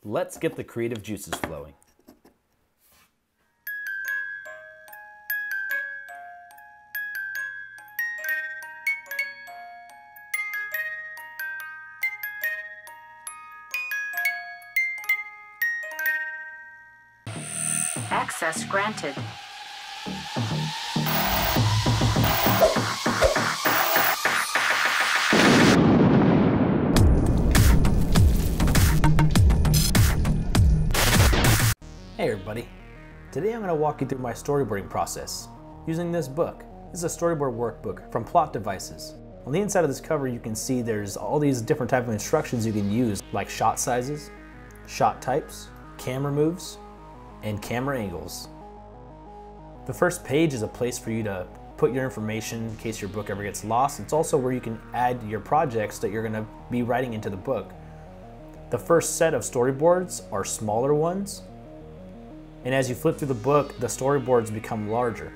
Let's get the creative juices flowing. Access granted. Hey everybody, today I'm going to walk you through my storyboarding process using this book. This is a storyboard workbook from Plot Devices. On the inside of this cover you can see there's all these different types of instructions you can use, like shot sizes, shot types, camera moves, and camera angles. The first page is a place for you to put your information in case your book ever gets lost. It's also where you can add your projects that you're going to be writing into the book. The first set of storyboards are smaller ones, and as you flip through the book, the storyboards become larger.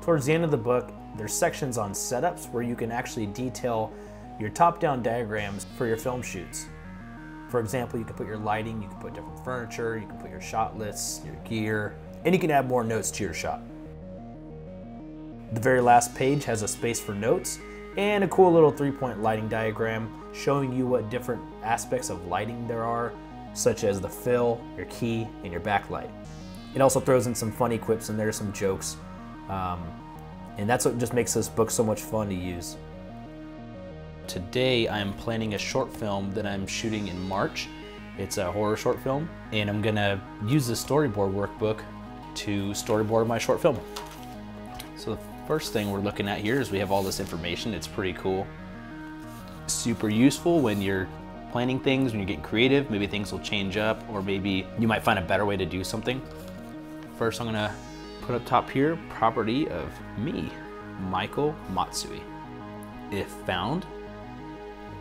Towards the end of the book, there's sections on setups where you can actually detail your top-down diagrams for your film shoots. For example, you can put your lighting, you can put different furniture, you can put your shot lists, your gear, and you can add more notes to your shot. The very last page has a space for notes and a cool little 3-point lighting diagram showing you what different aspects of lighting there are, such as the fill, your key, and your backlight. It also throws in some funny quips in there, some jokes, and that's what just makes this book so much fun to use. Today I'm planning a short film that I'm shooting in March. It's a horror short film, and I'm gonna use the Storyboard Workbook to storyboard my short film. So the first thing we're looking at here is we have all this information. It's pretty cool. Super useful when you're planning things, when you're getting creative. Maybe things will change up, or maybe you might find a better way to do something. First I'm gonna put up top here, property of me, Michael Matsui. If found,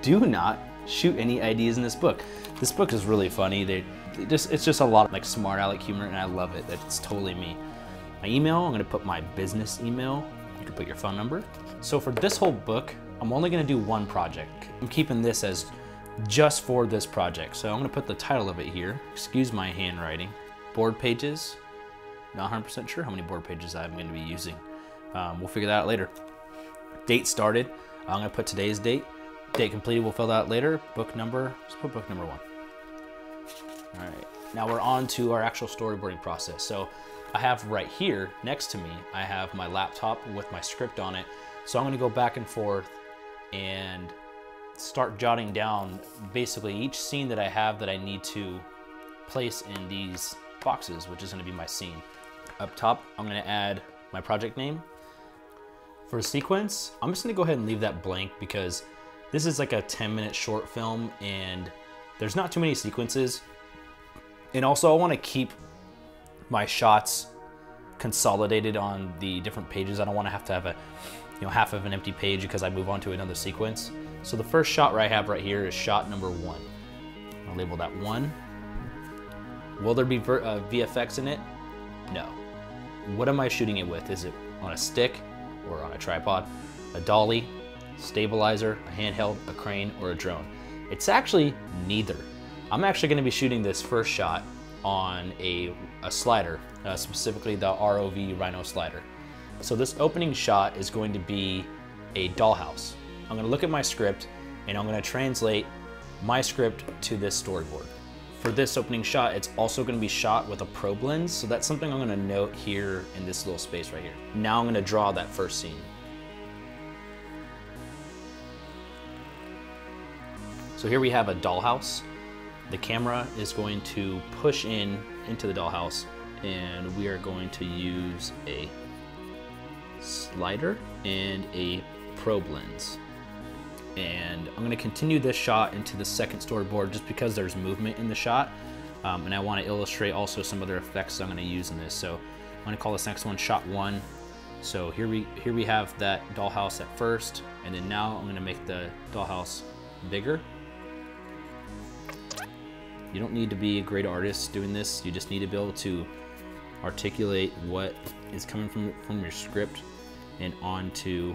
do not shoot any ideas in this book. This book is really funny. It's just a lot of like smart aleck humor, and I love it. That's totally me. My email, I'm gonna put my business email. You can put your phone number. So for this whole book, I'm only gonna do one project. I'm keeping this as just for this project. So I'm gonna put the title of it here. Excuse my handwriting. Board pages. Not 100% sure how many board pages I'm gonna be using. We'll figure that out later. Date started. I'm gonna put today's date. Date completed, we'll fill that out later. Book number, let's put book number 1. All right, now we're on to our actual storyboarding process. So I have right here next to me, I have my laptop with my script on it. So I'm gonna go back and forth and start jotting down basically each scene that I have that I need to place in these boxes, which is gonna be my scene. Up top, I'm gonna add my project name. For a sequence, I'm just gonna go ahead and leave that blank because this is like a 10-minute short film and there's not too many sequences. And also I want to keep my shots consolidated on the different pages. I don't want to have a, half of an empty page because I move on to another sequence. So the first shot I have right here is shot number 1. I'll label that 1. Will there be VFX in it? No. What am I shooting it with? Is it on a stick or on a tripod, a dolly, stabilizer, a handheld, a crane, or a drone? It's actually neither. I'm actually going to be shooting this first shot on a slider, specifically the ROV Rhino slider. So this opening shot is going to be a dollhouse. I'm going to look at my script and I'm going to translate my script to this storyboard. For this opening shot, it's also going to be shot with a probe lens, so that's something I'm going to note here in this little space right here. Now I'm going to draw that first scene. So here we have a dollhouse. The camera is going to push into the dollhouse, and we are going to use a slider and a probe lens. And I'm going to continue this shot into the second storyboard just because there's movement in the shot, and I want to illustrate also some other effects I'm going to use in this. So I'm going to call this next one shot 1. So here we have that dollhouse at first, and then now I'm going to make the dollhouse bigger. You don't need to be a great artist doing this. You just need to be able to articulate what is coming from your script and onto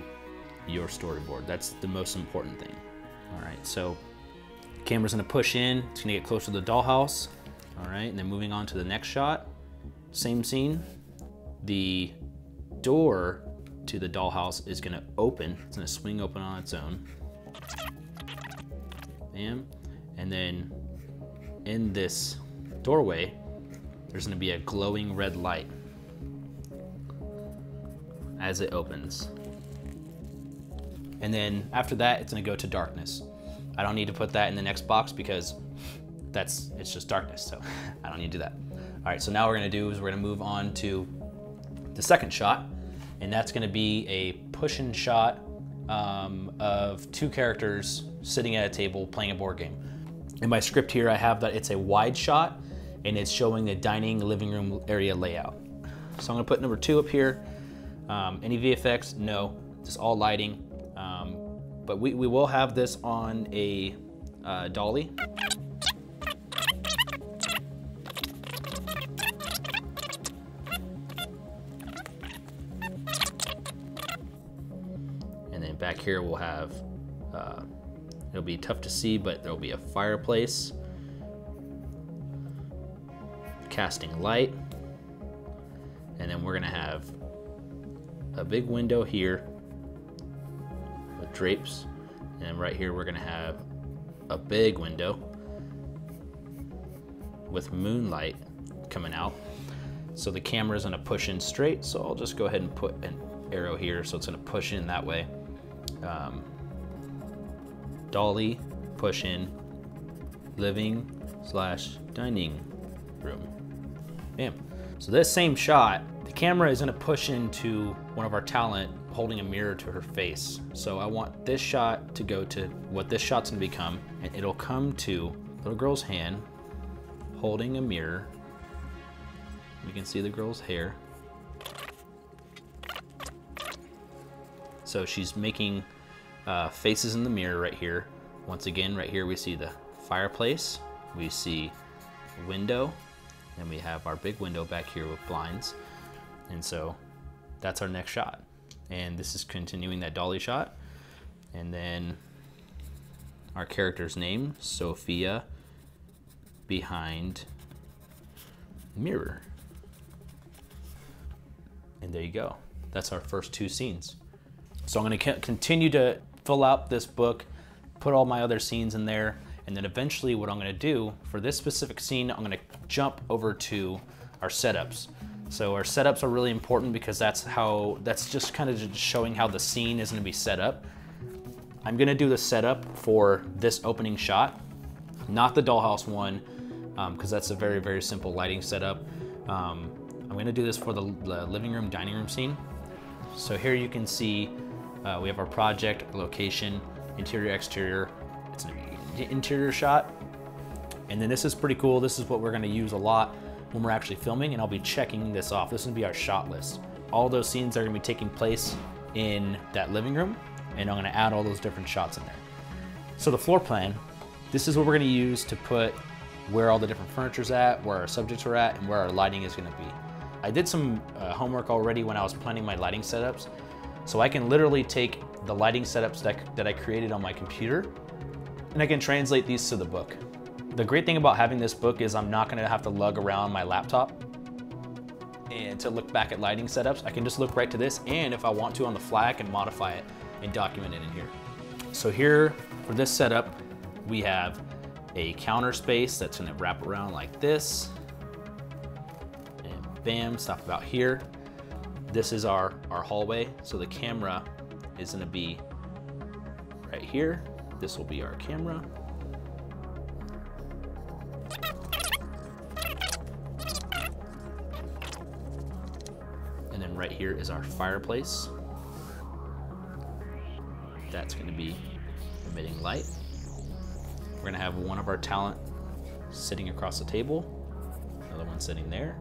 your storyboard. That's the most important thing. All right, so Camera's gonna push in, it's gonna get closer to the dollhouse. All right, and then moving on to the next shot, same scene. The door to the dollhouse is gonna open, it's gonna swing open on its own. Bam. And then in this doorway, there's gonna be a glowing red light as it opens. And then after that, it's gonna go to darkness. I don't need to put that in the next box because it's just darkness, so I don't need to do that. All right, so now what we're gonna do is we're gonna move on to the second shot, and that's gonna be a push-in shot of two characters sitting at a table playing a board game. In my script here, I have that it's a wide shot, and it's showing the dining living room area layout. So I'm gonna put number 2 up here. Any VFX? No, just all lighting. But we will have this on a dolly. And then back here we'll have, it'll be tough to see, but there'll be a fireplace, casting light, and then we're gonna have a big window here with drapes, and right here we're gonna have a big window with moonlight coming out. So the camera is gonna push in straight, so I'll just go ahead and put an arrow here so it's gonna push in that way. Dolly, push in, living/dining room. Bam. So this same shot, the camera is gonna push into one of our talent holding a mirror to her face. So I want this shot to go to what this shot's gonna become, and it'll come to little girl's hand holding a mirror. We can see the girl's hair. So she's making faces in the mirror right here. Once again, right here we see the fireplace, we see a window, and we have our big window back here with blinds. And so that's our next shot. And this is continuing that dolly shot. And then our character's name, Sophia, behind mirror. And there you go. That's our first 2 scenes. So I'm gonna continue to fill out this book, put all my other scenes in there, and then eventually what I'm gonna do for this specific scene, I'm gonna jump over to our setups. So our setups are really important because that's just kind of just showing how the scene is gonna be set up. I'm gonna do the setup for this opening shot, not the dollhouse one, because that's a very, very simple lighting setup. I'm gonna do this for the living room, dining room scene. So here you can see we have our project, location, interior, exterior. It's an interior shot. And then this is pretty cool. This is what we're gonna use a lot when we're actually filming, and I'll be checking this off. This is gonna be our shot list. All those scenes are gonna be taking place in that living room, and I'm gonna add all those different shots in there. So the floor plan, this is what we're gonna use to put where all the different furniture's at, where our subjects are at, and where our lighting is gonna be. I did some homework already when I was planning my lighting setups, so I can literally take the lighting setups that I created on my computer, and I can translate these to the book. The great thing about having this book is I'm not gonna have to lug around my laptop and to look back at lighting setups. I can just look right to this, and if I want to on the fly, I can modify it and document it in here. So here, for this setup, we have a counter space that's gonna wrap around like this, and bam, stop about here. This is our hallway, so the camera is gonna be right here. This will be our camera. And then right here is our fireplace. That's gonna be emitting light. We're gonna have one of our talent sitting across the table, another one sitting there.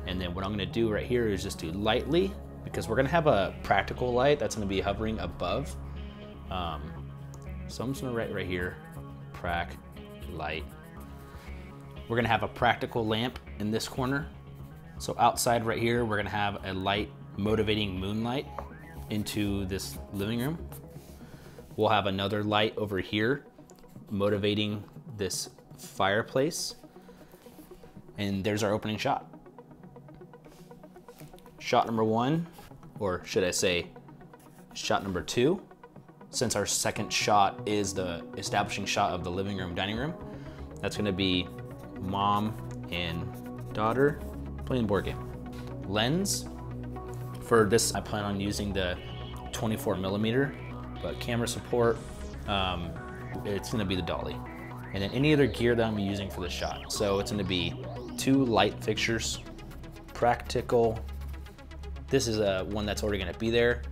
And then what I'm gonna do right here is just do lightly, because we're gonna have a practical light that's gonna be hovering above. So I'm just gonna write right here, prac light. We're gonna have a practical lamp in this corner. So outside right here, we're gonna have a light motivating moonlight into this living room. We'll have another light over here motivating this fireplace. And there's our opening shot. Shot number 1, or should I say shot number 2, since our second shot is the establishing shot of the living room, dining room. That's gonna be mom and daughter playing the board game. Lens, for this I plan on using the 24mm, but camera support, it's gonna be the dolly. And then any other gear that I'm using for the shot. So it's gonna be 2 light fixtures, practical. This is one that's already gonna be there.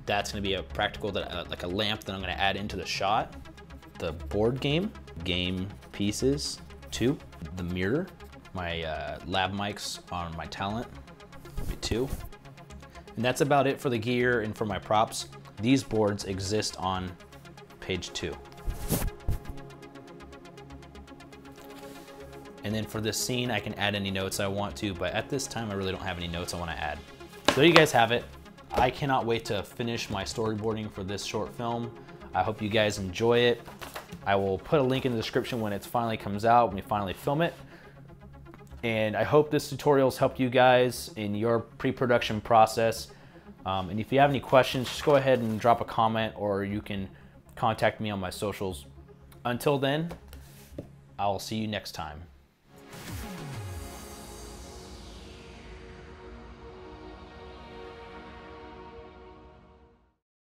That's gonna be a practical, that like a lamp that I'm gonna add into the shot. The board game pieces, 2. The mirror, my lab mics on my talent, will be 2. And that's about it for the gear and for my props. These boards exist on page 2. And then for this scene, I can add any notes I want to, but at this time, I really don't have any notes I want to add. So there you guys have it. I cannot wait to finish my storyboarding for this short film. I hope you guys enjoy it. I will put a link in the description when it finally comes out, when we finally film it. And I hope this tutorial's helped you guys in your pre-production process. And if you have any questions, just go ahead and drop a comment, or you can contact me on my socials. Until then, I'll see you next time.